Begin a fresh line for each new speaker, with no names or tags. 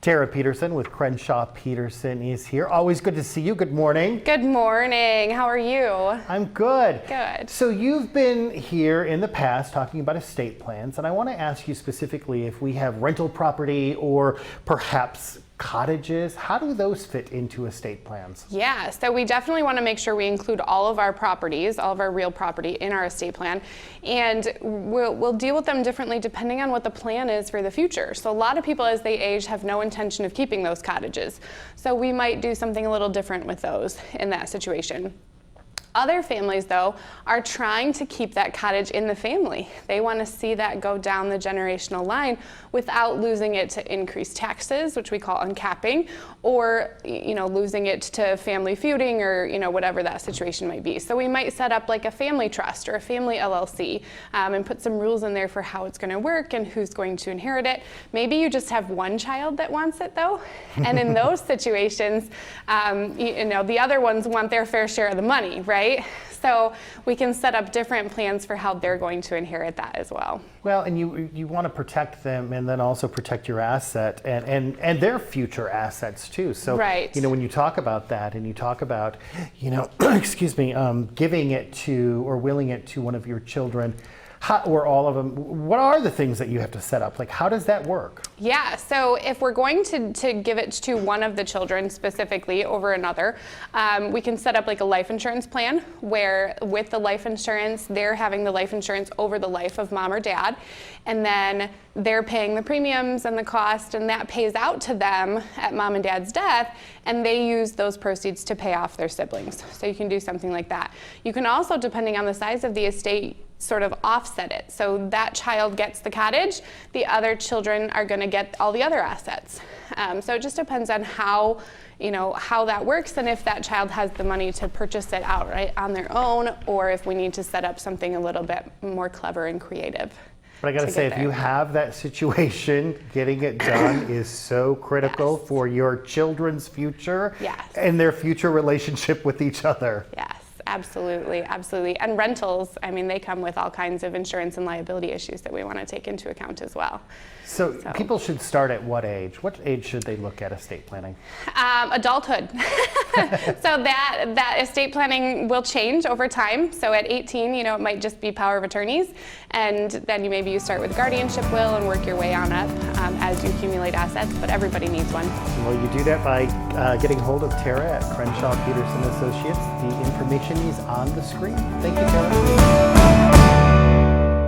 Tara Peterson with Crenshaw Peterson is here. Always good to see you. Good morning.
Good morning. How are you?
I'm good.
Good.
So you've been here in the past talking about estate plans, and I want to ask you specifically if we have rental property or perhaps cottages. How do those fit into estate plans?
Yeah, so we definitely want to make sure we include all of our properties, all of our real property in our estate plan, and we'll deal with them differently depending on what the plan is for the future. So a lot of people as they age have no intention of keeping those cottages. So we might do something a little different with those in that situation. Other families, though, are trying to keep that cottage in the family. They want to see that go down the generational line without losing it to increased taxes, which we call uncapping, or losing it to family feuding or whatever that situation might be. So we might set up like a family trust or a family LLC and put some rules in there for how it's going to work and who's going to inherit it. Maybe you just have one child that wants it, though, and in those situations, the other ones want their fair share of the money, right? So we can set up different plans for how they're going to inherit that as well.
Well, and you want to protect them and then also protect your asset and their future assets too. So,
right.
When you talk about that and you talk about, excuse me, giving it to or willing it to one of your children, or all of them, what are the things that you have to set up? Like, how does that work?
Yeah, so if we're going to give it to one of the children specifically over another, we can set up like a life insurance plan where with the life insurance, they're having the life insurance over the life of mom or dad, and then they're paying the premiums and the cost, and that pays out to them at mom and dad's death, and they use those proceeds to pay off their siblings. So you can do something like that. You can also, depending on the size of the estate, sort of offset it. So that child gets the cottage, the other children are going to get all the other assets. So it just depends on how that works and if that child has the money to purchase it outright on their own, or if we need to set up something a little bit more clever and creative.
But I got to say, if you have that situation, getting it done is so critical for your children's future and their future relationship with each other.
Yes. Absolutely, absolutely. And rentals, they come with all kinds of insurance and liability issues that we want to take into account as well.
So people should start at what age? What age should they look at estate planning?
Adulthood. So that estate planning will change over time. So at 18, it might just be power of attorneys. And then maybe you start with guardianship will and work your way on up as you accumulate assets, but everybody needs one.
Well, you do that by getting hold of Tara at Crenshaw Peterson Associates. The information is on the screen. Thank you, Tara.